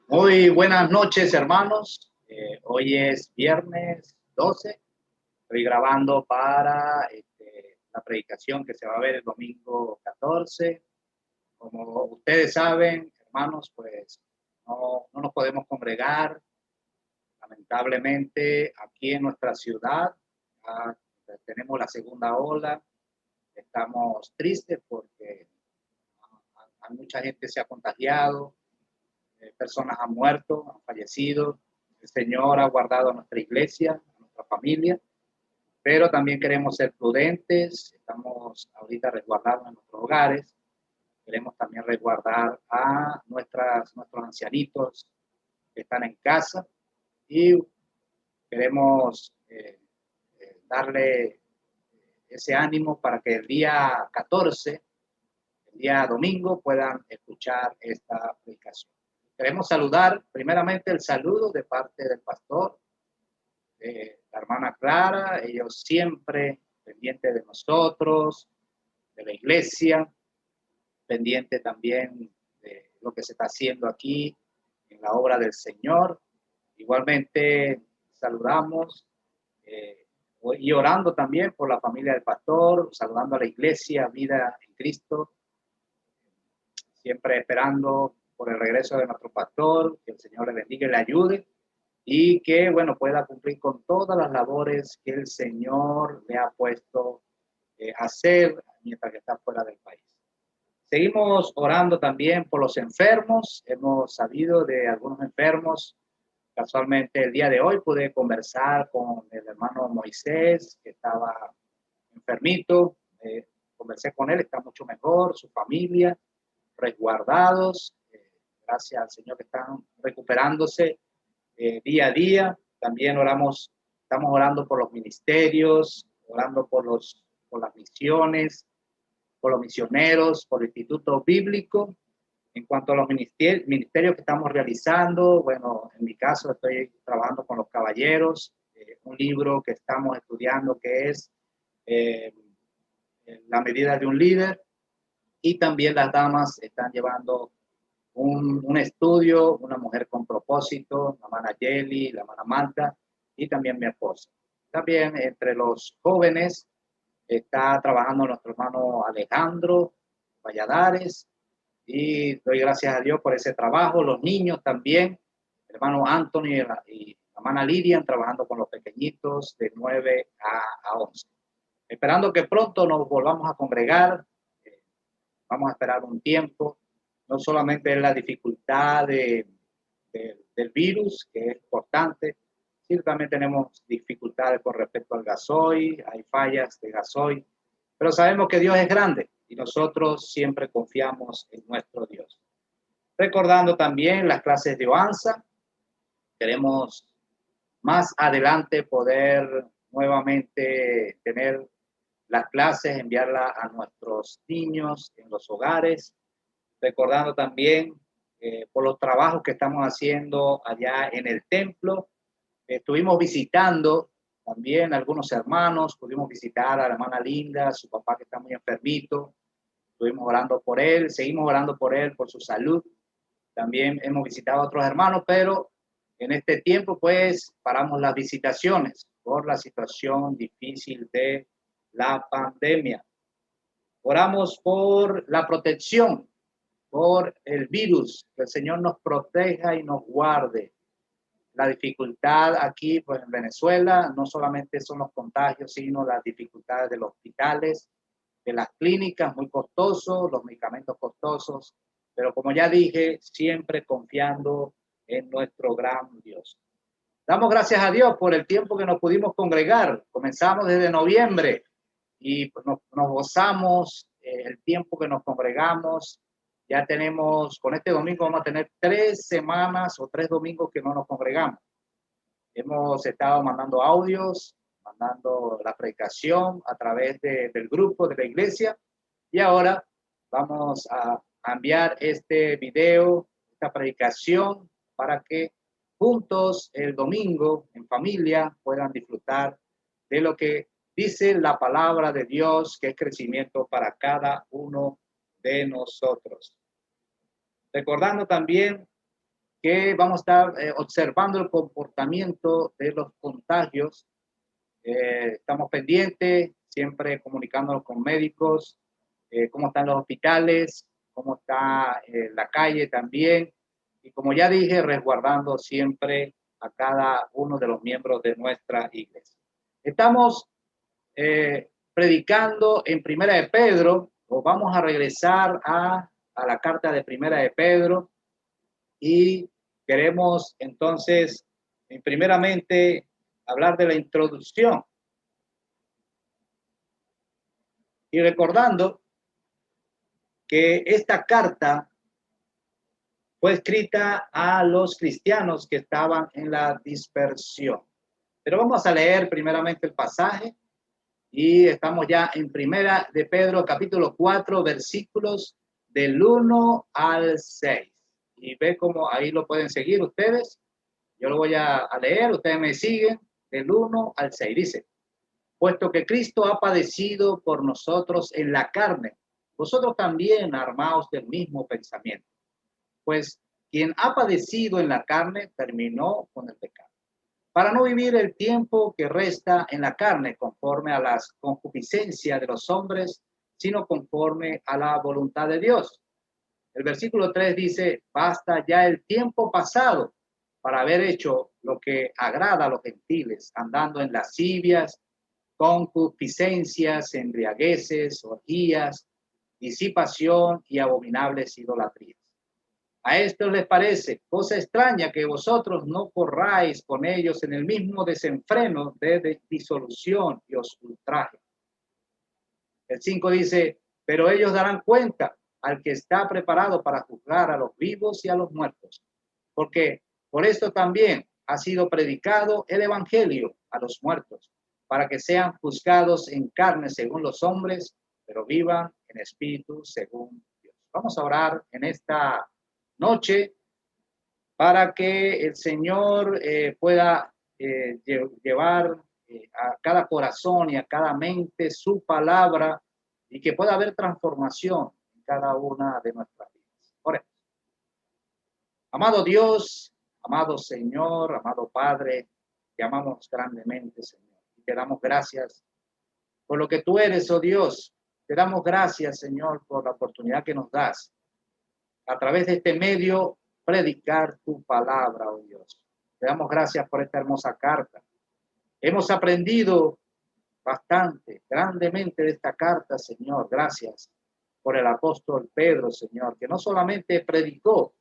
Muy buenas noches, hermanos. Hoy es viernes 12. Estoy grabando para la predicación que se va a ver el domingo 14. Como ustedes saben, hermanos, pues no nos podemos congregar. Lamentablemente, aquí en nuestra ciudad tenemos la segunda ola. Estamos tristes porque mucha gente se ha contagiado. Personas han muerto, han fallecido. El Señor ha guardado a nuestra iglesia, a nuestra familia, pero también queremos ser prudentes. Estamos ahorita resguardados en nuestros hogares. Queremos también resguardar a nuestros ancianitos que están en casa y queremos darle ese ánimo para que el día 14, el día domingo, puedan escuchar esta predicación. Queremos saludar primeramente el saludo de parte del pastor, la hermana Clara, ellos siempre pendientes de nosotros, de la iglesia, pendiente también de lo que se está haciendo aquí en la obra del Señor. Igualmente saludamos y orando también por la familia del pastor, saludando a la iglesia, Vida en Cristo, siempre esperando por el regreso de nuestro pastor, que el Señor le bendiga y le ayude y que, bueno, pueda cumplir con todas las labores que el Señor le ha puesto a hacer mientras que está fuera del país. Seguimos orando también por los enfermos. Hemos sabido de algunos enfermos. Casualmente el día de hoy pude conversar con el hermano Moisés, que estaba enfermito. Conversé con él, está mucho mejor, su familia, resguardados. Gracias al Señor que están recuperándose día a día. También estamos orando por los ministerios, orando por las misiones, por los misioneros, por el Instituto Bíblico. En cuanto a los ministerios que estamos realizando, bueno, en mi caso estoy trabajando con los caballeros, un libro que estamos estudiando que es eh, La medida de un líder, y también las damas están llevando un estudio, una mujer con propósito, la hermana Yeli, la hermana Marta y también mi esposa. También entre los jóvenes está trabajando nuestro hermano Alejandro Valladares y doy gracias a Dios por ese trabajo. Los niños también, el hermano Anthony y la hermana Lilian trabajando con los pequeñitos de 9 a 11. Esperando que pronto nos volvamos a congregar, vamos a esperar un tiempo. No solamente es la dificultad del virus, que es importante, sino también tenemos dificultades con respecto al gasoil, hay fallas de gasoil, pero sabemos que Dios es grande y nosotros siempre confiamos en nuestro Dios. Recordando también las clases de OANSA, queremos más adelante poder nuevamente tener las clases, enviarlas a nuestros niños en los hogares, recordando también por los trabajos que estamos haciendo allá en el templo. Estuvimos visitando también algunos hermanos, pudimos visitar a la hermana Linda, su papá que está muy enfermito, estuvimos orando por él, seguimos orando por él, por su salud. También hemos visitado a otros hermanos, pero en este tiempo pues paramos las visitaciones por la situación difícil de la pandemia. Oramos por la protección, por el virus, que el Señor nos proteja y nos guarde. La dificultad aquí, pues en Venezuela, no solamente son los contagios, sino las dificultades de los hospitales, de las clínicas, muy costosos, los medicamentos costosos, pero como ya dije, siempre confiando en nuestro gran Dios. Damos gracias a Dios por el tiempo que nos pudimos congregar. Comenzamos desde noviembre y pues nos gozamos el tiempo que nos congregamos. Ya tenemos, con este domingo vamos a tener 3 semanas o 3 domingos que no nos congregamos. Hemos estado mandando audios, mandando la predicación a través del grupo de la iglesia y ahora vamos a enviar este video, esta predicación, para que juntos el domingo en familia puedan disfrutar de lo que dice la palabra de Dios, que es crecimiento para cada uno de nosotros. Recordando también que vamos a estar observando el comportamiento de los contagios. Estamos pendientes, siempre comunicándonos con médicos, cómo están los hospitales, cómo está la calle también. Y como ya dije, resguardando siempre a cada uno de los miembros de nuestra iglesia. Estamos predicando en Primera de Pedro, o vamos a regresar a la carta de Primera de Pedro, y queremos entonces, primeramente, hablar de la introducción. Y recordando que esta carta fue escrita a los cristianos que estaban en la dispersión. Pero vamos a leer primeramente el pasaje y estamos ya en Primera de Pedro, capítulo 4, versículos del 1 al 6. Y ve cómo ahí lo pueden seguir ustedes. Yo lo voy a leer, ustedes me siguen del 1 al 6. Dice: puesto que Cristo ha padecido por nosotros en la carne, vosotros también armaos del mismo pensamiento. Pues quien ha padecido en la carne terminó con el pecado, para no vivir el tiempo que resta en la carne conforme a las concupiscencias de los hombres, sino conforme a la voluntad de Dios. El versículo 3 dice: basta ya el tiempo pasado para haber hecho lo que agrada a los gentiles, andando en lascivias, concupiscencias, embriagueces, orgías, disipación y abominables idolatrías. A esto les parece cosa extraña que vosotros no corráis con ellos en el mismo desenfreno de disolución y os ultraje. El 5 dice: pero ellos darán cuenta al que está preparado para juzgar a los vivos y a los muertos, porque por esto también ha sido predicado el evangelio a los muertos, para que sean juzgados en carne según los hombres, pero vivan en espíritu según Dios. Vamos a orar en esta noche para que el Señor pueda llevar a cada corazón y a cada mente su palabra, y que pueda haber transformación en cada una de nuestras vidas. Oremos. Amado Dios, amado Señor, amado Padre, te amamos grandemente, Señor, y te damos gracias por lo que tú eres, oh Dios. Te damos gracias, Señor, por la oportunidad que nos das a través de este medio predicar tu palabra, oh Dios. Te damos gracias por esta hermosa carta. Hemos aprendido bastante, grandemente de esta carta, Señor. Gracias por el apóstol Pedro, Señor, que no solamente predicó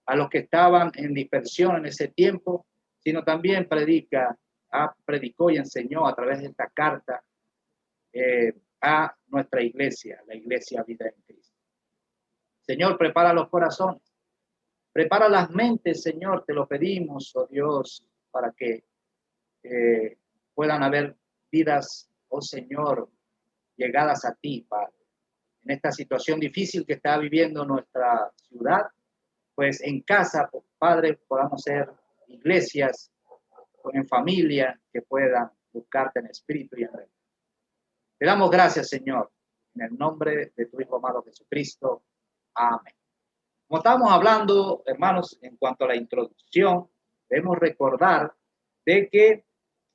a los que estaban en dispersión en ese tiempo, sino también predicó y enseñó a través de esta carta a nuestra iglesia, la iglesia Vida en Cristo. Señor, prepara los corazones, prepara las mentes, Señor, te lo pedimos, oh Dios, para que puedan haber vidas, oh Señor, llegadas a ti, Padre. En esta situación difícil que está viviendo nuestra ciudad, pues en casa, Padre, podamos ser iglesias en familia que puedan buscarte en espíritu y en realidad. Te damos gracias, Señor, en el nombre de tu Hijo amado Jesucristo. Amén. Como estábamos hablando, hermanos, en cuanto a la introducción, debemos recordar de que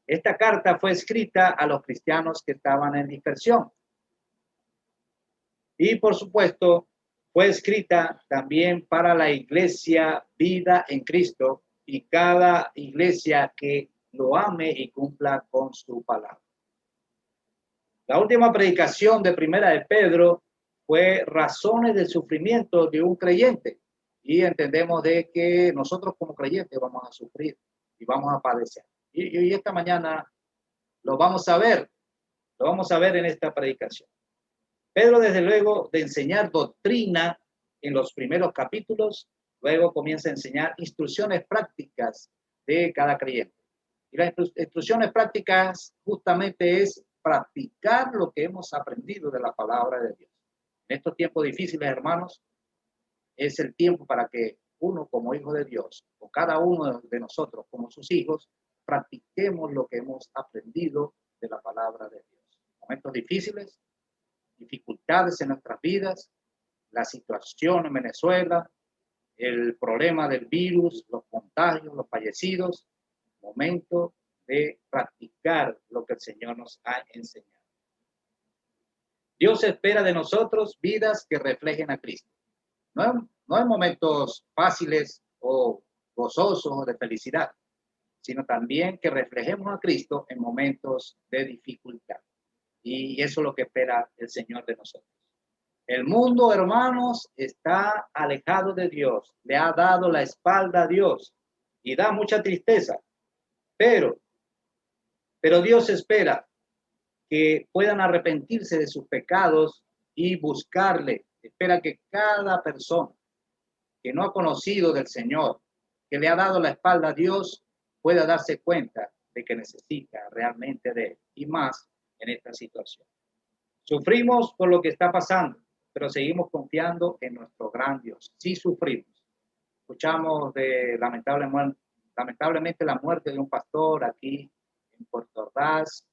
esta carta fue escrita a los cristianos que estaban en dispersión. Y por supuesto, fue escrita también para la iglesia Vida en Cristo y cada iglesia que lo ame y cumpla con su palabra. La última predicación de Primera de Pedro fue razones del sufrimiento de un creyente. Y entendemos de que nosotros como creyentes vamos a sufrir y vamos a padecer. Y esta mañana lo vamos a ver en esta predicación. Pedro, desde luego, de enseñar doctrina en los primeros capítulos, luego comienza a enseñar instrucciones prácticas de cada creyente. Y las instrucciones prácticas justamente es practicar lo que hemos aprendido de la palabra de Dios. En estos tiempos difíciles, hermanos, es el tiempo para que uno como hijo de Dios, o cada uno de nosotros como sus hijos, practiquemos lo que hemos aprendido de la palabra de Dios. Momentos difíciles, dificultades en nuestras vidas, la situación en Venezuela, el problema del virus, los contagios, los fallecidos, momento de practicar lo que el Señor nos ha enseñado. Dios espera de nosotros vidas que reflejen a Cristo. No en momentos fáciles o gozosos o de felicidad, sino también que reflejemos a Cristo en momentos de dificultad. Y eso es lo que espera el Señor de nosotros. El mundo, hermanos, está alejado de Dios, le ha dado la espalda a Dios y da mucha tristeza, pero Dios espera que puedan arrepentirse de sus pecados y buscarle. Espera que cada persona que no ha conocido del Señor, que le ha dado la espalda a Dios, pueda darse cuenta de que necesita realmente de Él y más en esta situación. Sufrimos por lo que está pasando, pero seguimos confiando en nuestro gran Dios. Sí sufrimos. Escuchamos de lamentablemente la muerte de un pastor aquí en Puerto Ordaz.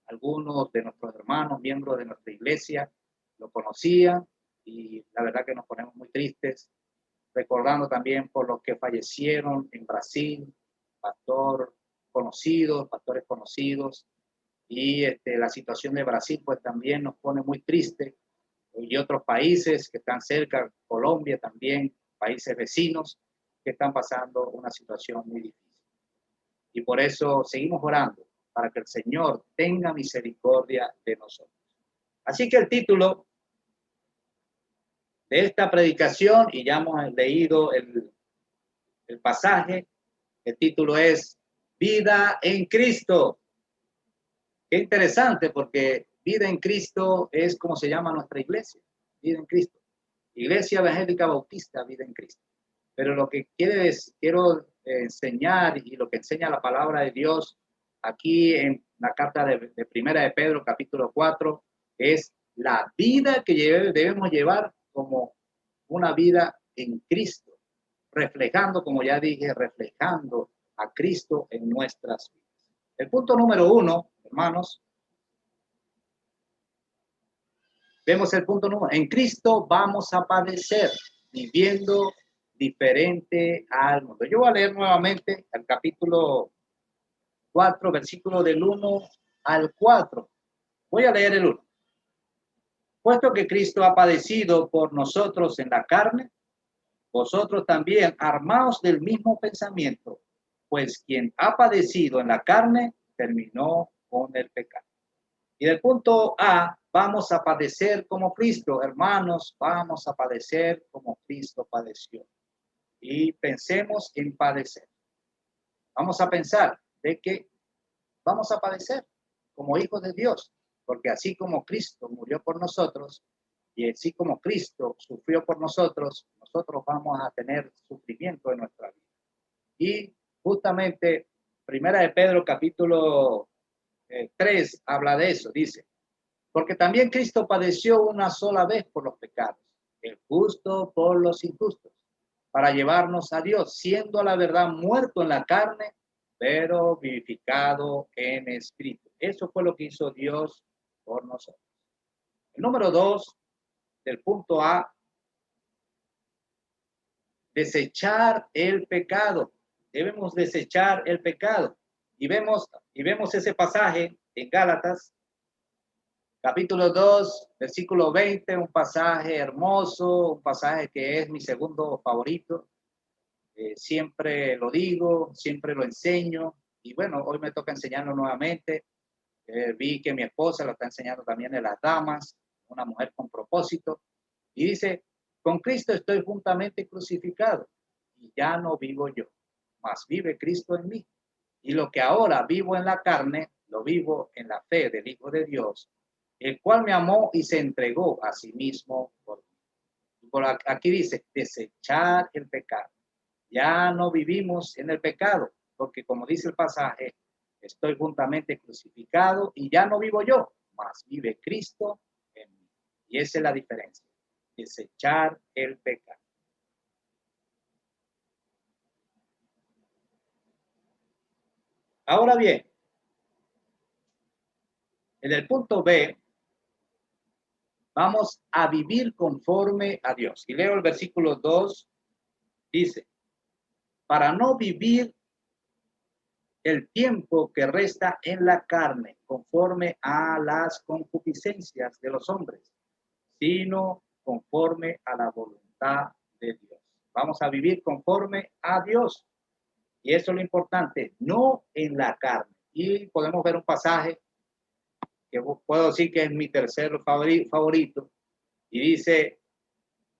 Algunos de nuestros hermanos, miembros de nuestra iglesia, lo conocían y la verdad que nos ponemos muy tristes, recordando también por los que fallecieron en Brasil, pastores conocidos, y la situación de Brasil pues también nos pone muy triste, y otros países que están cerca, Colombia también, países vecinos que están pasando una situación muy difícil. Y por eso seguimos orando para que el Señor tenga misericordia de nosotros. Así que el título de esta predicación, y ya hemos leído el pasaje, el título es Vida en Cristo. Qué interesante, porque Vida en Cristo es como se llama nuestra iglesia, Vida en Cristo. Iglesia Evangélica Bautista, Vida en Cristo. Pero lo que quiero enseñar y lo que enseña la palabra de Dios aquí en la carta de Primera de Pedro, capítulo 4, es la vida que debemos llevar como una vida en Cristo, reflejando, como ya dije, reflejando a Cristo en nuestras vidas. El punto número 1, hermanos, vemos el punto número 1. En Cristo vamos a padecer, viviendo diferente al mundo. Yo voy a leer nuevamente el capítulo 4, versículo del 1 al 4. Voy a leer el 1. Puesto que Cristo ha padecido por nosotros en la carne, vosotros también armaos del mismo pensamiento, pues quien ha padecido en la carne terminó con el pecado. Y del punto A, vamos a padecer como Cristo, hermanos, vamos a padecer como Cristo padeció. Y pensemos en padecer. Vamos a pensar de que vamos a padecer como hijos de Dios, porque así como Cristo murió por nosotros y así como Cristo sufrió por nosotros, nosotros vamos a tener sufrimiento en nuestra vida. Y justamente Primera de Pedro capítulo 3 habla de eso, dice, porque también Cristo padeció una sola vez por los pecados, el justo por los injustos, para llevarnos a Dios, siendo a la verdad muerto en la carne, pero vivificado en espíritu. Eso fue lo que hizo Dios por nosotros. El número 2 del punto A, desechar el pecado. Debemos desechar el pecado. Y vemos ese pasaje en Gálatas, capítulo 2, versículo 20, un pasaje hermoso, un pasaje que es mi segundo favorito. Siempre lo digo, siempre lo enseño. Y bueno, hoy me toca enseñarlo nuevamente. Vi que mi esposa lo está enseñando también a las damas, una mujer con propósito. Y dice, con Cristo estoy juntamente crucificado y ya no vivo yo, mas vive Cristo en mí. Y lo que ahora vivo en la carne, lo vivo en la fe del Hijo de Dios, el cual me amó y se entregó a sí mismo por mí. Y por aquí dice, desechar el pecado. Ya no vivimos en el pecado, porque como dice el pasaje, estoy juntamente crucificado y ya no vivo yo, mas vive Cristo en mí. Y esa es la diferencia, desechar el pecado. Ahora bien, en el punto B, vamos a vivir conforme a Dios. Y leo el versículo 2 Dice, para no vivir el tiempo que resta en la carne, conforme a las concupiscencias de los hombres, sino conforme a la voluntad de Dios. Vamos a vivir conforme a Dios. Y eso es lo importante, no en la carne. Y podemos ver un pasaje que puedo decir que es mi tercer favorito, y dice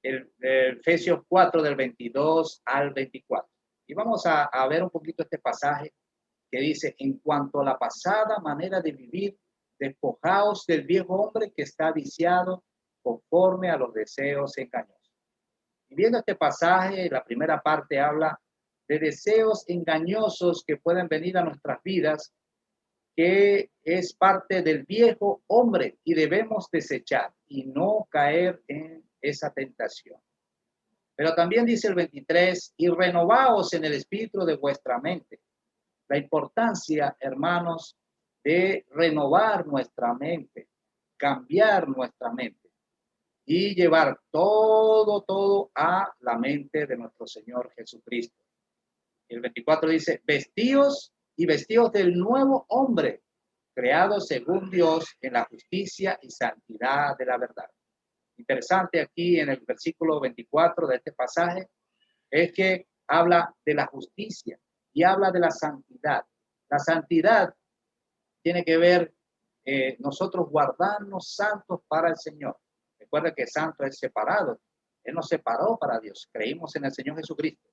el Efesios 4 del 22 al 24. Y vamos a ver un poquito este pasaje que dice, en cuanto a la pasada manera de vivir, despojaos del viejo hombre que está viciado conforme a los deseos engañosos. Y viendo este pasaje, la primera parte habla de deseos engañosos que pueden venir a nuestras vidas, que es parte del viejo hombre y debemos desechar y no caer en esa tentación. Pero también dice el 23, y renovaos en el espíritu de vuestra mente. La importancia, hermanos, de renovar nuestra mente, cambiar nuestra mente y llevar todo a la mente de nuestro Señor Jesucristo. El 24 dice, vestíos del nuevo hombre, creado según Dios en la justicia y santidad de la verdad. Interesante aquí en el versículo 24 de este pasaje es que habla de la justicia y habla de la santidad. La santidad tiene que ver nosotros guardarnos santos para el Señor. Recuerda que santo es separado. Él nos separó para Dios. Creímos en el Señor Jesucristo.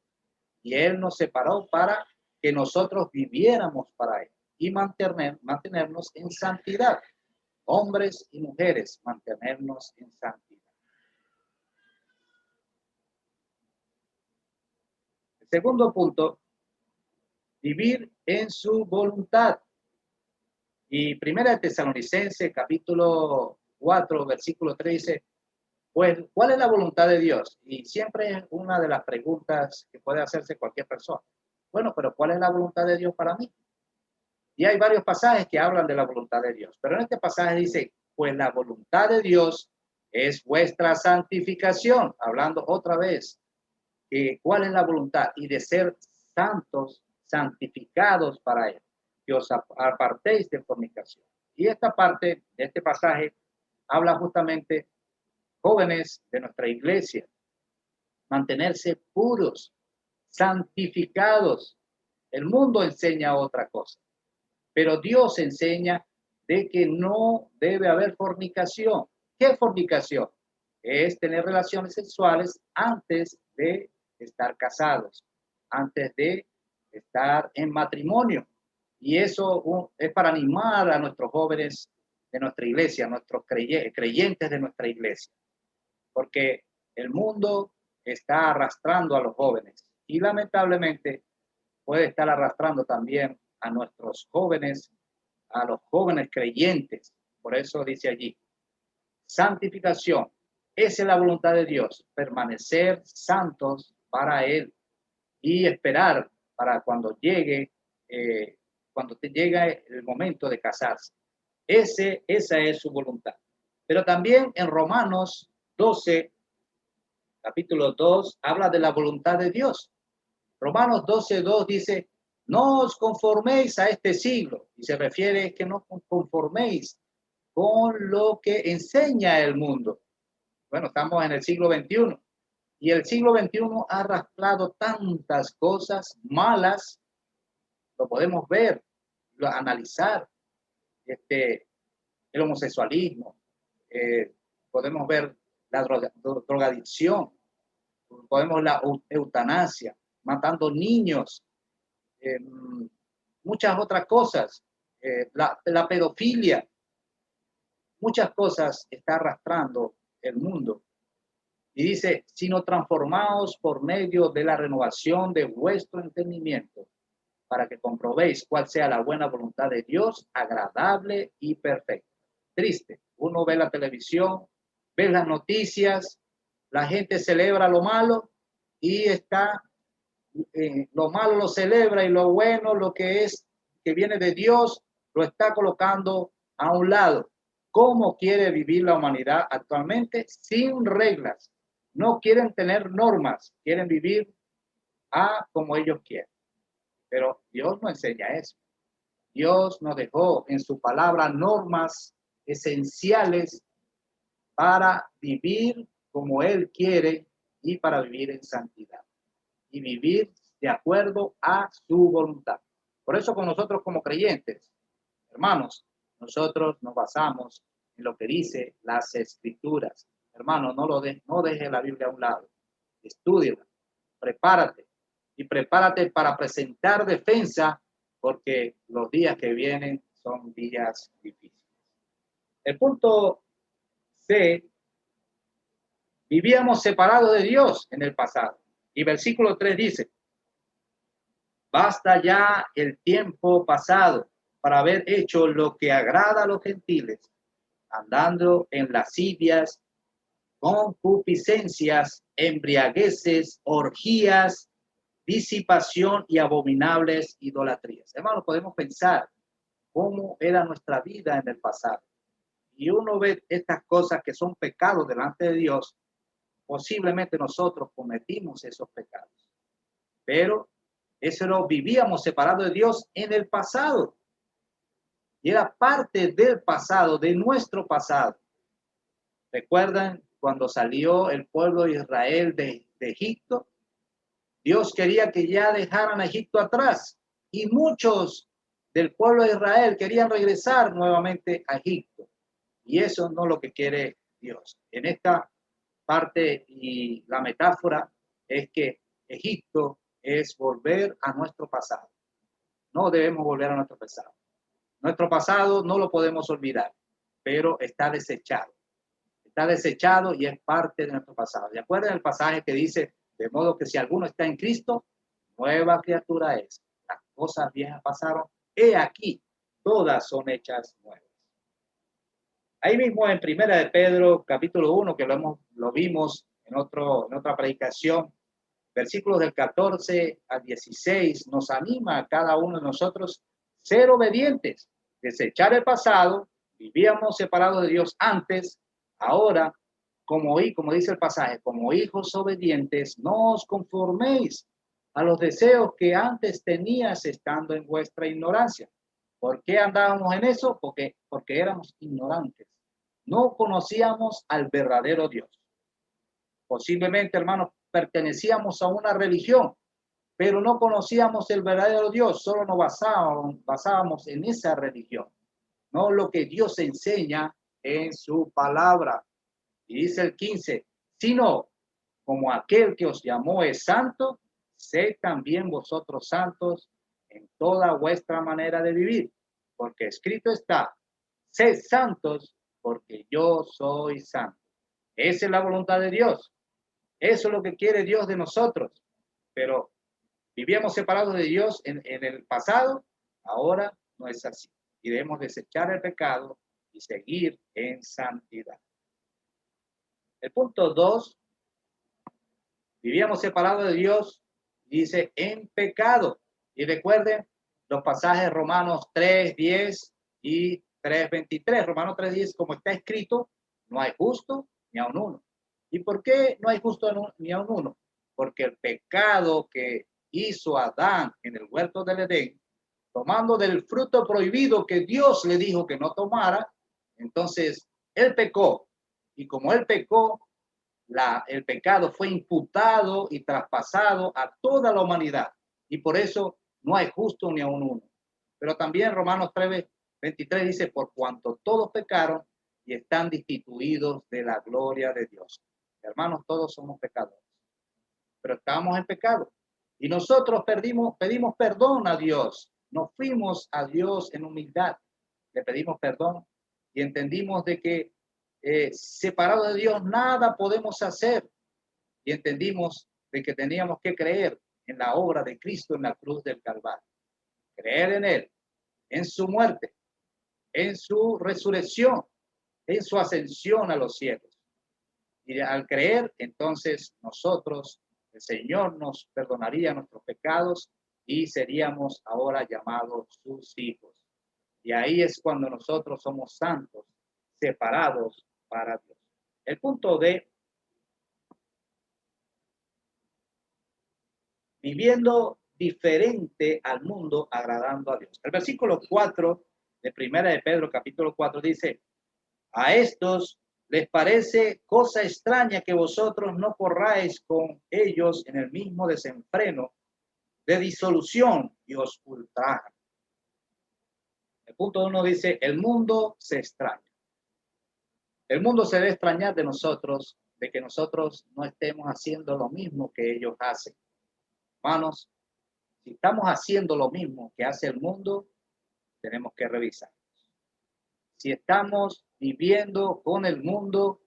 Y Él nos separó para que nosotros viviéramos para Él y mantenernos en santidad. Hombres y mujeres, mantenernos en santidad. El segundo punto, vivir en su voluntad. Y Primera de Tesalonicenses, capítulo 4, versículo 3 dice, pues, ¿cuál es la voluntad de Dios? Y siempre es una de las preguntas que puede hacerse cualquier persona. Bueno, pero ¿cuál es la voluntad de Dios para mí? Y hay varios pasajes que hablan de la voluntad de Dios. Pero en este pasaje dice, pues la voluntad de Dios es vuestra santificación. Hablando otra vez, ¿cuál es la voluntad? Y de ser santos, santificados para Él. Que os apartéis de fornicación. Y esta parte de este pasaje habla justamente jóvenes de nuestra iglesia, mantenerse puros, santificados. El mundo enseña otra cosa, pero Dios enseña de que no debe haber fornicación. ¿Qué es fornicación? Es tener relaciones sexuales antes de estar casados, antes de estar en matrimonio. Y eso es para animar a nuestros jóvenes de nuestra iglesia, a nuestros creyentes de nuestra iglesia, porque el mundo está arrastrando a los jóvenes y lamentablemente puede estar arrastrando también a nuestros jóvenes, a los jóvenes creyentes. Por eso dice allí, santificación. Esa es la voluntad de Dios, permanecer santos para Él y esperar para cuando llegue el momento de casarse. Esa es su voluntad. Pero también en Romanos 12, capítulo 2, habla de la voluntad de Dios. Romanos 12:2 dice, no os conforméis a este siglo, y se refiere que no conforméis con lo que enseña el mundo. Bueno, estamos en el siglo XXI, y el siglo XXI ha arrastrado tantas cosas malas, lo podemos ver, analizar, el homosexualismo, podemos ver la drogadicción, podemos la eutanasia, matando niños, muchas otras cosas, la pedofilia, muchas cosas está arrastrando el mundo. Y dice, sino transformaos por medio de la renovación de vuestro entendimiento, para que comprobéis cuál sea la buena voluntad de Dios, agradable y perfecta. Triste, uno ve la televisión, ve las noticias, la gente celebra lo malo y lo malo lo celebra y lo bueno, lo que viene de Dios, lo está colocando a un lado. ¿Cómo quiere vivir la humanidad actualmente? Sin reglas. No quieren tener normas, quieren vivir a como ellos quieren. Pero Dios no enseña eso. Dios nos dejó en su palabra normas esenciales para vivir como Él quiere y para vivir en santidad y vivir de acuerdo a su voluntad. Por eso con nosotros como creyentes, hermanos, nosotros nos basamos en lo que dice las Escrituras. Hermano, no deje la Biblia a un lado. Estúdiala, prepárate y prepárate para presentar defensa porque los días que vienen son días difíciles. El punto C, vivíamos separados de Dios en el pasado. Y versículo 3 dice, basta ya el tiempo pasado para haber hecho lo que agrada a los gentiles, andando en lascivias, concupiscencias, embriagueces, orgías, disipación y abominables idolatrías. Hermanos, podemos pensar cómo era nuestra vida en el pasado. Y uno ve estas cosas que son pecados delante de Dios. Posiblemente nosotros cometimos esos pecados. Pero eso lo vivíamos separados de Dios en el pasado. Y era parte del pasado, de nuestro pasado. ¿Recuerdan cuando salió el pueblo de Israel de Egipto? Dios quería que ya dejaran a Egipto atrás. Y muchos del pueblo de Israel querían regresar nuevamente a Egipto. Y eso no es lo que quiere Dios. En esta parte y la metáfora es que Egipto es volver a nuestro pasado. No debemos volver a nuestro pasado. Nuestro pasado no lo podemos olvidar, pero está desechado. Está desechado y es parte de nuestro pasado. ¿De acuerdo el pasaje que dice, de modo que si alguno está en Cristo, nueva criatura es? Las cosas viejas pasaron, he aquí, todas son hechas nuevas. Ahí mismo en Primera de Pedro, capítulo 1, que lo vimos en otra predicación, versículos del 14 al 16, nos anima a cada uno de nosotros ser obedientes, desechar el pasado. Vivíamos separados de Dios antes, ahora, como dice el pasaje, como hijos obedientes, no os conforméis a los deseos que antes tenías estando en vuestra ignorancia. ¿Por qué andábamos en eso? Porque éramos ignorantes. No conocíamos al verdadero Dios. Posiblemente, hermanos, pertenecíamos a una religión, pero no conocíamos el verdadero Dios, solo nos basábamos en esa religión, no lo que Dios enseña en su palabra. Y dice el 15, sino como aquel que os llamó es santo, sed también vosotros santos en toda vuestra manera de vivir, porque escrito está, sed santos porque yo soy santo. Esa es la voluntad de Dios. Eso es lo que quiere Dios de nosotros. Pero vivíamos separados de Dios en el pasado, ahora no es así. Y debemos desechar el pecado y seguir en santidad. El punto 2, vivíamos separados de Dios, dice, en pecado. Y recuerden los pasajes Romanos 3:10 y 3:23. Romanos 3:10, como está escrito, no hay justo ni aun uno. ¿Y por qué no hay justo ni aun uno? Porque el pecado que hizo Adán en el huerto del Edén, tomando del fruto prohibido que Dios le dijo que no tomara, entonces él pecó. Y como él pecó, el pecado fue imputado y traspasado a toda la humanidad. Y por eso no hay justo ni aun uno. Pero también Romanos 3:23 dice, por cuanto todos pecaron y están destituidos de la gloria de Dios. Hermanos, todos somos pecadores, pero estamos en pecado. Y nosotros pedimos perdón a Dios. Nos fuimos a Dios en humildad. Le pedimos perdón y entendimos de que separado de Dios nada podemos hacer. Y entendimos de que teníamos que creer en la obra de Cristo en la cruz del Calvario. Creer en Él, en su muerte, en su resurrección, en su ascensión a los cielos. Y al creer, entonces nosotros, el Señor nos perdonaría nuestros pecados y seríamos ahora llamados sus hijos. Y ahí es cuando nosotros somos santos, separados para Dios. El punto D, viviendo diferente al mundo, agradando a Dios. El versículo 4 de Primera de Pedro, capítulo 4, dice: a estos les parece cosa extraña que vosotros no corráis con ellos en el mismo desenfreno de disolución y os ultrajan. El punto 1 dice: el mundo se extraña. El mundo se debe extrañar de nosotros, de que nosotros no estemos haciendo lo mismo que ellos hacen. Hermanos, si estamos haciendo lo mismo que hace el mundo, tenemos que revisar. Si estamos viviendo con el mundo,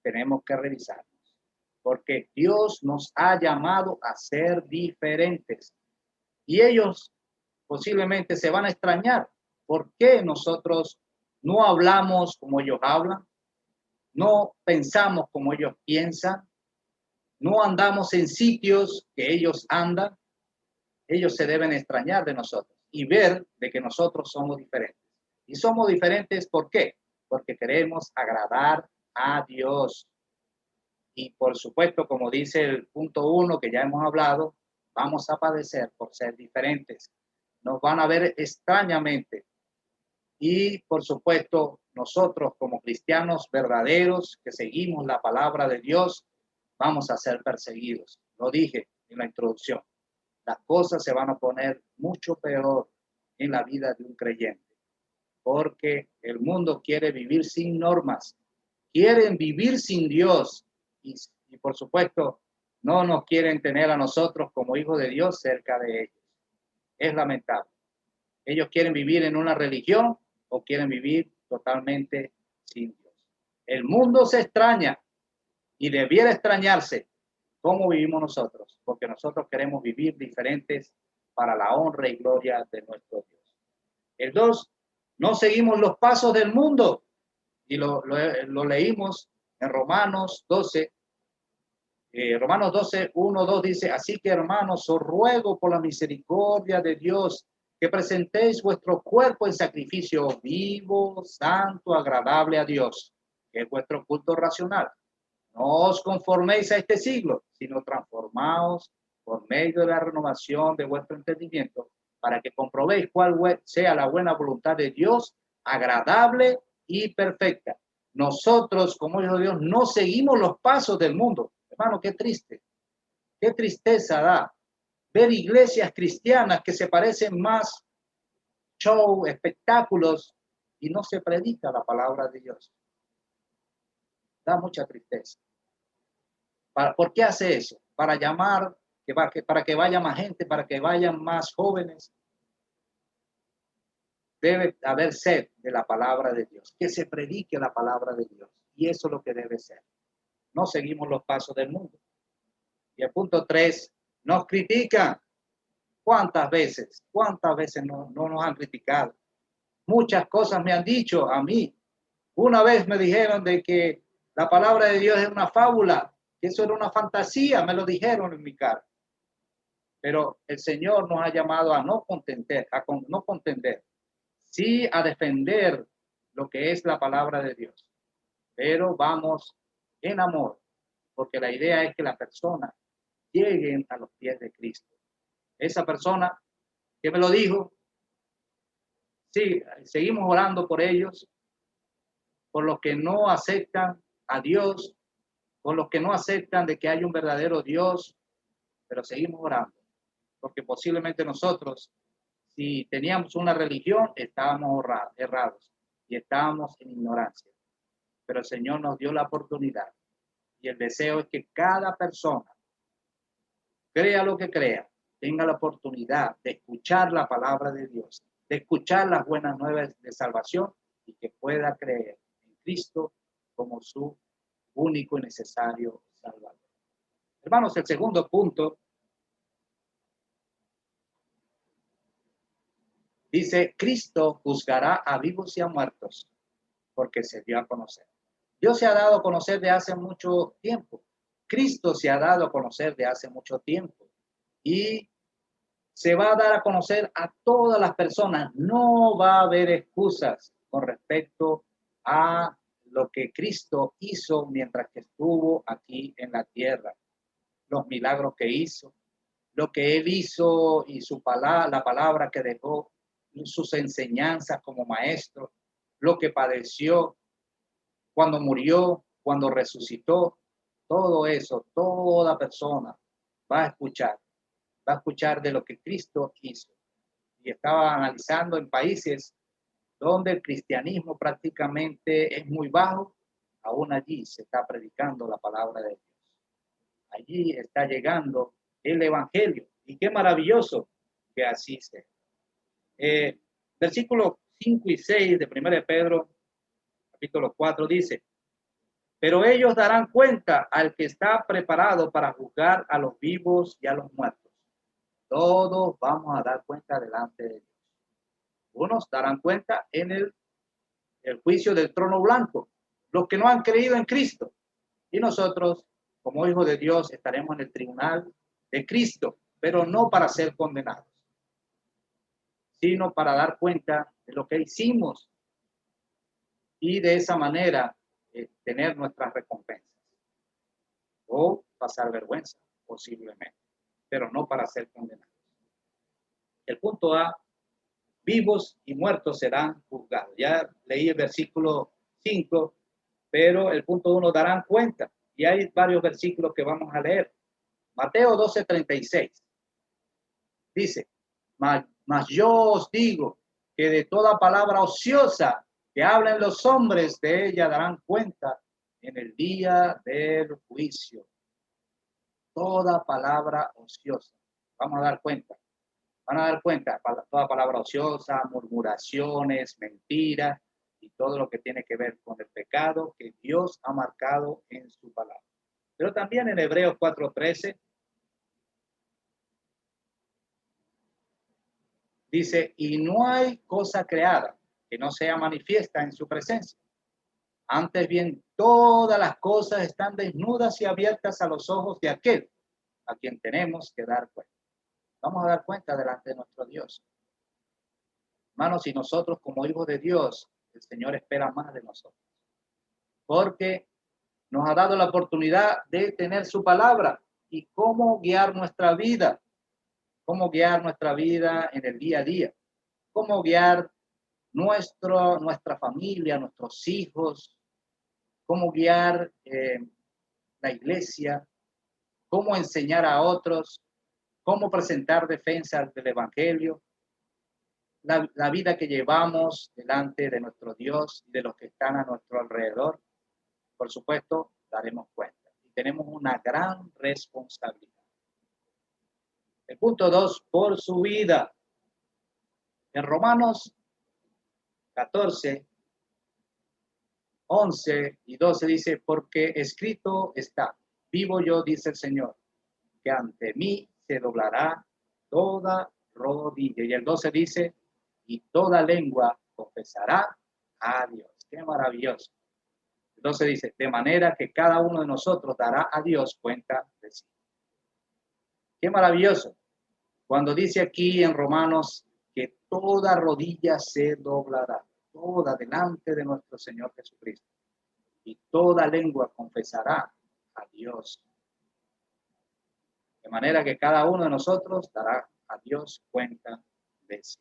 tenemos que revisarnos. Porque Dios nos ha llamado a ser diferentes. Y ellos posiblemente se van a extrañar. ¿Por qué nosotros no hablamos como ellos hablan? No pensamos como ellos piensan. No andamos en sitios que ellos andan. Ellos se deben extrañar de nosotros y ver de que nosotros somos diferentes. Y somos diferentes, ¿por qué? Porque queremos agradar a Dios. Y por supuesto, como dice el punto 1 que ya hemos hablado, vamos a padecer por ser diferentes. Nos van a ver extrañamente. Y por supuesto, nosotros como cristianos verdaderos que seguimos la palabra de Dios, vamos a ser perseguidos. Lo dije en la introducción. Las cosas se van a poner mucho peor en la vida de un creyente, porque el mundo quiere vivir sin normas, quieren vivir sin Dios y por supuesto no nos quieren tener a nosotros como hijos de Dios cerca de ellos. Es lamentable. Ellos quieren vivir en una religión o quieren vivir totalmente sin Dios. El mundo se extraña y debiera extrañarse cómo vivimos nosotros, porque nosotros queremos vivir diferentes para la honra y gloria de nuestro Dios. El 2, no seguimos los pasos del mundo, y lo leímos en Romanos 12. Romanos 12, 1, 2 dice: así que hermanos, os ruego por la misericordia de Dios que presentéis vuestro cuerpo en sacrificio vivo, santo, agradable a Dios, que es vuestro culto racional. No os conforméis a este siglo, sino transformaos por medio de la renovación de vuestro entendimiento, para que comprobéis cuál sea la buena voluntad de Dios, agradable y perfecta. Nosotros, como hijos de Dios, no seguimos los pasos del mundo. Hermano, qué triste, qué tristeza da ver iglesias cristianas que se parecen más show, espectáculos, y no se predica la palabra de Dios. Da mucha tristeza. ¿Por qué hace eso? Para llamar, para que vaya más gente, para que vayan más jóvenes. Debe haber sed de la palabra de Dios, que se predique la palabra de Dios. Y eso es lo que debe ser. No seguimos los pasos del mundo. Y el punto 3, nos critican. ¿Cuántas veces no nos han criticado? Muchas cosas me han dicho a mí. Una vez me dijeron de que la palabra de Dios es una fábula, que eso era una fantasía, me lo dijeron en mi cara. Pero el Señor nos ha llamado a no contender, sí a defender lo que es la palabra de Dios. Pero vamos en amor, porque la idea es que la persona llegue a los pies de Cristo. Esa persona que me lo dijo, sí, seguimos orando por ellos, por los que no aceptan a Dios, por los que no aceptan de que hay un verdadero Dios, pero seguimos orando, porque posiblemente nosotros, si teníamos una religión, estábamos errados y estábamos en ignorancia, pero el Señor nos dio la oportunidad y el deseo es que cada persona, crea lo que crea, tenga la oportunidad de escuchar la palabra de Dios, de escuchar las buenas nuevas de salvación y que pueda creer en Cristo como su único y necesario Salvador. Hermanos, el segundo punto dice: Cristo juzgará a vivos y a muertos, porque se dio a conocer. Dios se ha dado a conocer de hace mucho tiempo. Cristo se ha dado a conocer de hace mucho tiempo. Y se va a dar a conocer a todas las personas. No va a haber excusas con respecto a lo que Cristo hizo mientras que estuvo aquí en la tierra. Los milagros que hizo, lo que él hizo y su palabra, la palabra que dejó, sus enseñanzas como maestro, lo que padeció, cuando murió, cuando resucitó, todo eso, toda persona va a escuchar de lo que Cristo hizo. Y estaba analizando en países donde el cristianismo prácticamente es muy bajo, aún allí se está predicando la palabra de Dios. Allí está llegando el evangelio. Y qué maravilloso que así sea. Versículos 5 y 6 de 1 de Pedro, capítulo 4, dice: pero ellos darán cuenta al que está preparado para juzgar a los vivos y a los muertos. Todos vamos a dar cuenta delante de Dios. Unos darán cuenta en el juicio del trono blanco, los que no han creído en Cristo. Y nosotros, como hijos de Dios, estaremos en el tribunal de Cristo, pero no para ser condenados, sino para dar cuenta de lo que hicimos y de esa manera tener nuestras recompensas o pasar vergüenza posiblemente, pero no para ser condenados. El punto A: vivos y muertos serán juzgados. Ya leí el versículo 5, pero el punto 1: darán cuenta. Y hay varios versículos que vamos a leer. Mateo 12:36 dice: mas yo os digo que de toda palabra ociosa que hablen los hombres, de ella darán cuenta en el día del juicio. Toda palabra ociosa. Vamos a dar cuenta. Van a dar cuenta, toda palabra ociosa, murmuraciones, mentiras y todo lo que tiene que ver con el pecado que Dios ha marcado en su palabra. Pero también en Hebreos 4:13 dice: y no hay cosa creada que no sea manifiesta en su presencia. Antes bien, todas las cosas están desnudas y abiertas a los ojos de aquel a quien tenemos que dar cuenta. Vamos a dar cuenta delante de nuestro Dios. Hermanos, y nosotros como hijos de Dios, el Señor espera más de nosotros, porque nos ha dado la oportunidad de tener su palabra y cómo guiar nuestra vida en el día a día, cómo guiar nuestra familia, nuestros hijos, cómo guiar la iglesia, cómo enseñar a otros, cómo presentar defensa del evangelio, la vida que llevamos delante de nuestro Dios y de los que están a nuestro alrededor. Por supuesto, daremos cuenta y tenemos una gran responsabilidad. El punto 2: por su vida. En Romanos 14, 11 y 12 dice: porque escrito está, vivo yo, dice el Señor, que ante mí se doblará toda rodilla. Y el 12 dice: y toda lengua confesará a Dios. Qué maravilloso. Entonces dice: de manera que cada uno de nosotros dará a Dios cuenta de sí. Qué maravilloso. Cuando dice aquí en Romanos que toda rodilla se doblará, toda delante de nuestro Señor Jesucristo, y toda lengua confesará a Dios. De manera que cada uno de nosotros dará a Dios cuenta de sí.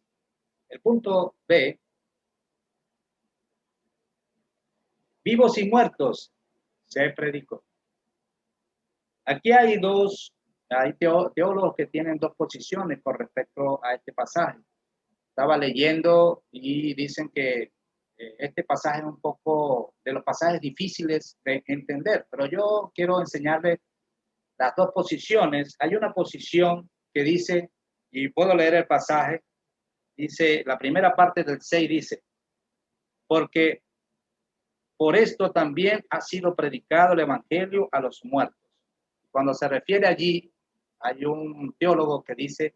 El punto B: vivos y muertos se predicó. Aquí hay teólogos que tienen dos posiciones con respecto a este pasaje. Estaba leyendo y dicen que este pasaje es un poco de los pasajes difíciles de entender, pero yo quiero enseñarles las dos posiciones. Hay una posición que dice, y puedo leer el pasaje, dice, la primera parte del 6 dice: porque por esto también ha sido predicado el evangelio a los muertos. Cuando se refiere allí, hay un teólogo que dice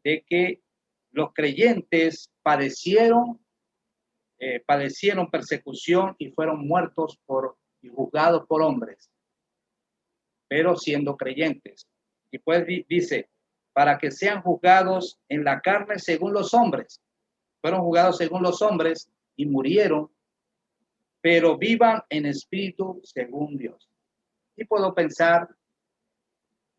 de que los creyentes padecieron persecución y fueron muertos y juzgados por hombres, pero siendo creyentes. Y pues dice: para que sean juzgados en la carne según los hombres. Fueron juzgados según los hombres y murieron, pero vivan en espíritu según Dios. Y puedo pensar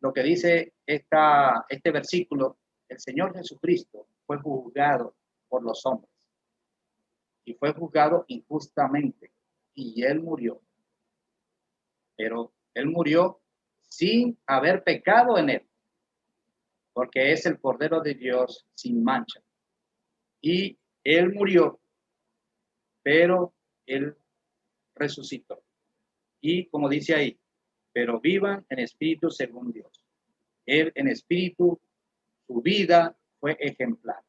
lo que dice este versículo, el Señor Jesucristo fue juzgado por los hombres y fue juzgado injustamente y Él murió. Pero Él murió sin haber pecado en Él, porque es el Cordero de Dios sin mancha. Y Él murió, pero Él resucitó. Y como dice ahí, pero vivan en espíritu según Dios. Él en espíritu, su vida fue ejemplar.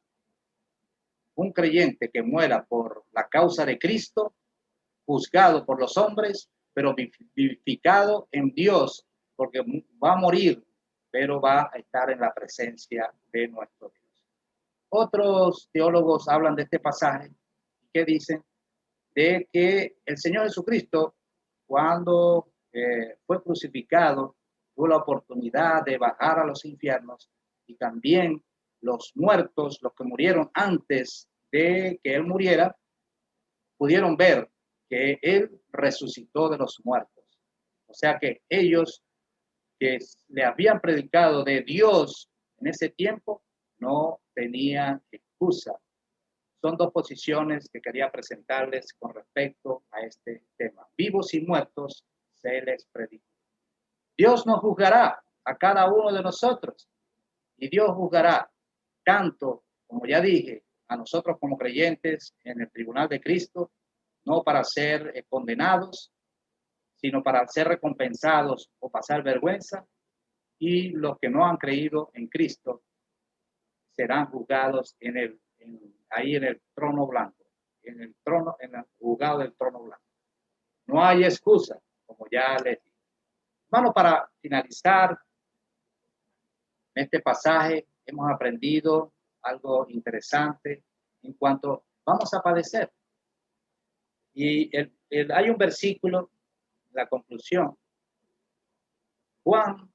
Un creyente que muera por la causa de Cristo, juzgado por los hombres, pero vivificado en Dios, porque va a morir, pero va a estar en la presencia de nuestro Dios. Otros teólogos hablan de este pasaje que dicen de que el Señor Jesucristo, cuando fue crucificado, tuvo la oportunidad de bajar a los infiernos y también los muertos, los que murieron antes de que Él muriera, pudieron ver que Él resucitó de los muertos. O sea que ellos que le habían predicado de Dios en ese tiempo no tenían excusa. Son dos posiciones que quería presentarles con respecto a este tema. Vivos y muertos se les predicó. Dios nos juzgará a cada uno de nosotros y Dios juzgará tanto, como ya dije, a nosotros como creyentes en el tribunal de Cristo, no para ser condenados, sino para ser recompensados o pasar vergüenza, y los que no han creído en Cristo serán juzgados ahí en el trono blanco, en el juzgado del trono blanco. No hay excusa, como ya les dije. Hermano, para finalizar en este pasaje, hemos aprendido algo interesante en cuanto vamos a padecer. Y hay un versículo, la conclusión, Juan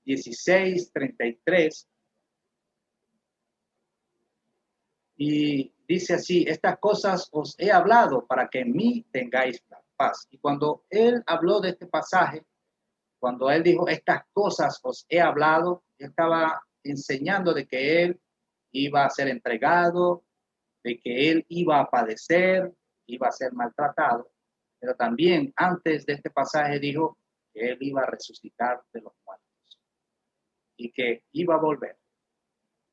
16:33, y dice así: estas cosas os he hablado para que en mí tengáis paz. Y cuando él habló de este pasaje, cuando él dijo estas cosas os he hablado, estaba enseñando de que él iba a ser entregado, de que él iba a padecer, iba a ser maltratado, pero también antes de este pasaje dijo que él iba a resucitar de los muertos y que iba a volver.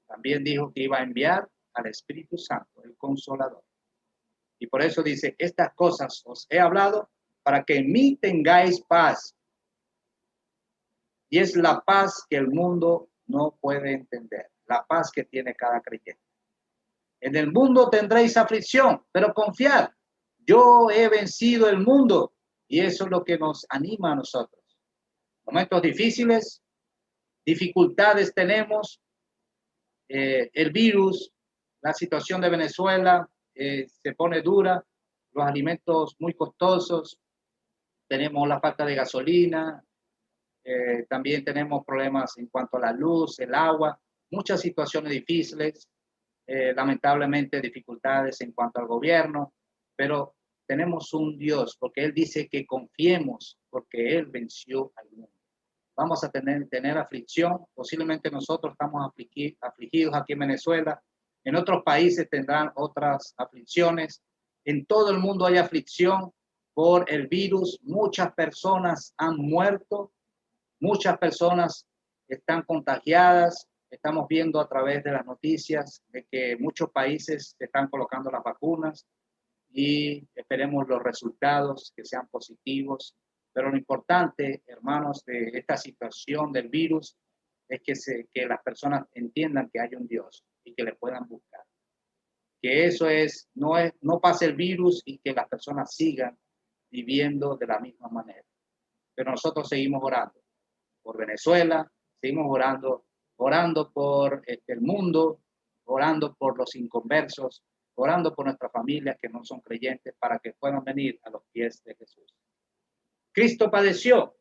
También dijo que iba a enviar al Espíritu Santo, el Consolador. Y por eso dice, estas cosas os he hablado para que en mí tengáis paz. Y es la paz que el mundo no puede entender, la paz que tiene cada creyente. En el mundo tendréis aflicción, pero confiad, yo he vencido el mundo. Y eso es lo que nos anima a nosotros. Momentos difíciles, dificultades tenemos, el virus, la situación de Venezuela se pone dura, los alimentos muy costosos, tenemos la falta de gasolina, también tenemos problemas en cuanto a la luz, el agua, muchas situaciones difíciles, lamentablemente dificultades en cuanto al gobierno, pero tenemos un Dios, porque Él dice que confiemos, porque Él venció al mundo. Vamos a tener aflicción, posiblemente nosotros estamos afligidos aquí en Venezuela, en otros países tendrán otras aflicciones, en todo el mundo hay aflicción por el virus, muchas personas han muerto, muchas personas están contagiadas, estamos viendo a través de las noticias de que muchos países están colocando las vacunas y esperemos los resultados que sean positivos. Pero lo importante, hermanos, de esta situación del virus es que las personas entiendan que hay un Dios y que le puedan buscar. Que eso no pase el virus y que las personas sigan viviendo de la misma manera. Pero nosotros seguimos orando por Venezuela, seguimos orando por el mundo, orando por los inconversos, orando por nuestras familias que no son creyentes para que puedan venir a los pies de Jesús. Cristo padeció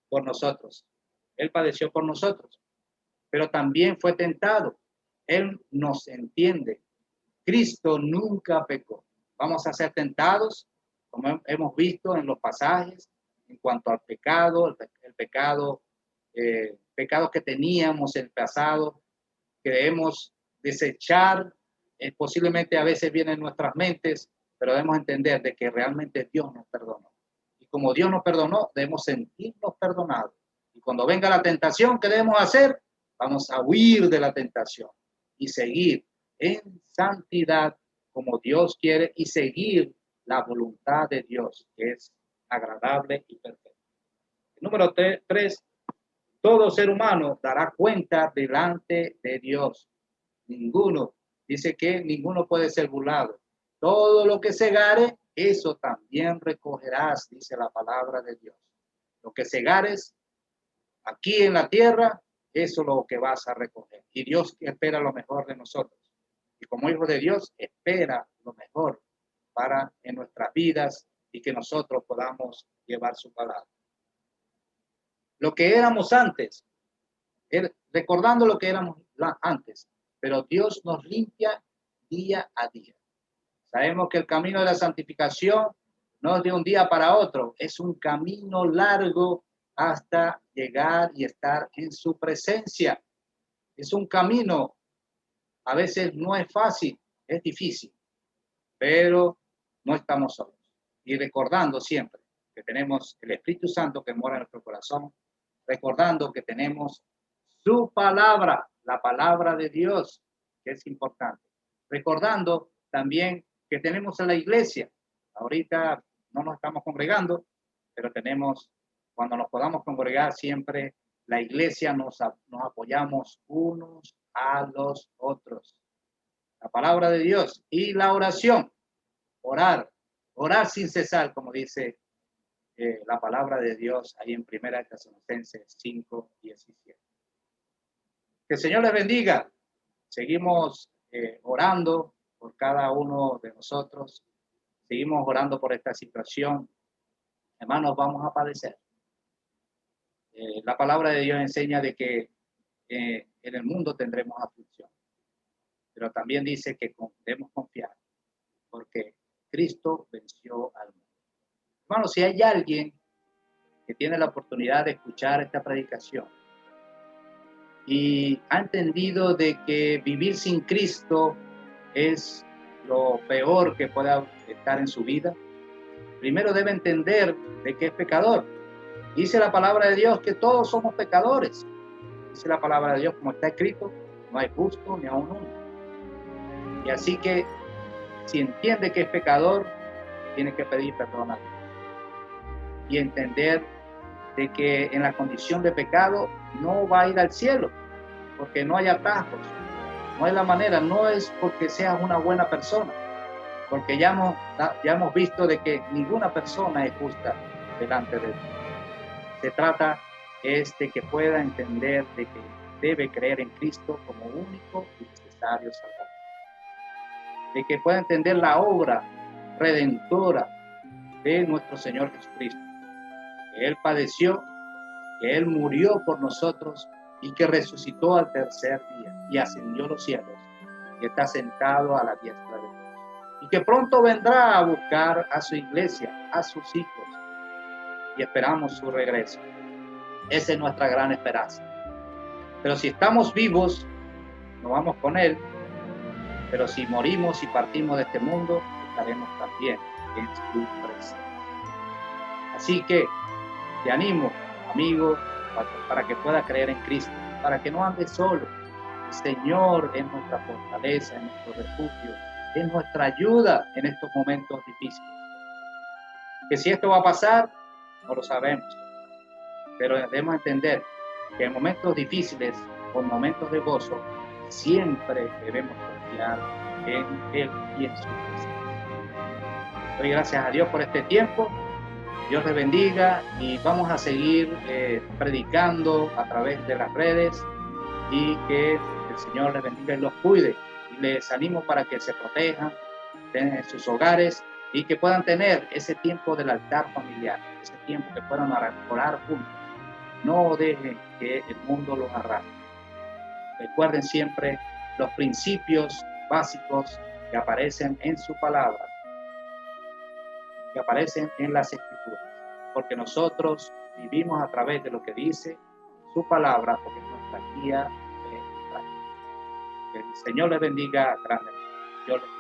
por nosotros. Él padeció por nosotros, pero también fue tentado. Él nos entiende. Cristo nunca pecó. Vamos a ser tentados, como hemos visto en los pasajes, en cuanto al pecado, el pecado pecados que teníamos en el pasado, que debemos desechar, posiblemente a veces vienen en nuestras mentes, pero debemos entender de que realmente Dios nos perdonó. Y como Dios nos perdonó, debemos sentirnos perdonados. Y cuando venga la tentación, ¿qué debemos hacer? Vamos a huir de la tentación y seguir en santidad como Dios quiere y seguir la voluntad de Dios, que es agradable y perfecta. Número 3, todo ser humano dará cuenta delante de Dios. Ninguno, dice que ninguno puede ser burlado. Todo lo que segare, eso también recogerás, dice la palabra de Dios. Lo que segares aquí en la tierra, eso es lo que vas a recoger. Y Dios espera lo mejor de nosotros. Y como hijos de Dios, espera lo mejor para en nuestras vidas y que nosotros podamos llevar su palabra. Lo que éramos antes, recordando lo que éramos antes, pero Dios nos limpia día a día. Sabemos que el camino de la santificación no es de un día para otro, es un camino largo hasta llegar y estar en su presencia. Es un camino, a veces no es fácil, es difícil, pero no estamos solos. Y recordando siempre que tenemos el Espíritu Santo que mora en nuestro corazón, recordando que tenemos su palabra, la palabra de Dios, que es importante. Recordando también que tenemos a la iglesia. Ahorita no nos estamos congregando, pero tenemos, cuando nos podamos congregar, siempre la iglesia nos apoyamos unos a los otros. La palabra de Dios y la oración. Orar sin cesar, como dice la palabra de Dios ahí en 1 Tesalonicenses 5:17. Que el Señor les bendiga. Seguimos orando por cada uno de nosotros. Seguimos orando por esta situación. Hermanos, vamos a padecer. La palabra de Dios enseña de que en el mundo tendremos aflicción. Pero también dice que debemos confiar, porque Cristo venció al mundo. Hermanos, si hay alguien que tiene la oportunidad de escuchar esta predicación y ha entendido de que vivir sin Cristo es lo peor que pueda estar en su vida, primero debe entender de que es pecador. Dice la palabra de Dios que todos somos pecadores. Dice la palabra de Dios, como está escrito, no hay justo ni aun uno. Y así que si entiende que es pecador, tiene que pedir perdón a Dios y entender de que en la condición de pecado no va a ir al cielo, porque no hay atajos, no hay la manera, no es porque seas una buena persona, porque ya hemos visto de que ninguna persona es justa delante de Dios. Se trata de que pueda entender de que debe creer en Cristo como único y necesario Salvador, de que pueda entender la obra redentora de nuestro Señor Jesucristo, que Él padeció, que Él murió por nosotros y que resucitó al tercer día y ascendió a los cielos y está sentado a la diestra de Dios. Y que pronto vendrá a buscar a su iglesia, a sus hijos, y esperamos su regreso. Esa es nuestra gran esperanza. Pero si estamos vivos, nos vamos con Él, pero si morimos y partimos de este mundo, estaremos también en su presencia. Así que te animo, amigo, para que pueda creer en Cristo, para que no andes solo. El Señor es nuestra fortaleza, es nuestro refugio, es nuestra ayuda en estos momentos difíciles. Que si esto va a pasar, no lo sabemos, pero debemos entender que en momentos difíciles o momentos de gozo, siempre debemos confiar en Él y en su presencia. Doy gracias a Dios por este tiempo. Dios les bendiga y vamos a seguir predicando a través de las redes y que el Señor les bendiga y los cuide. Y les animo para que se protejan en sus hogares y que puedan tener ese tiempo del altar familiar, ese tiempo que puedan orar juntos. No dejen que el mundo los arrastre. Recuerden siempre los principios básicos que aparecen en su palabra, que aparecen en las Escrituras, porque nosotros vivimos a través de lo que dice su palabra, porque es nuestra guía de práctica. Que el Señor les bendiga grandemente. Yo les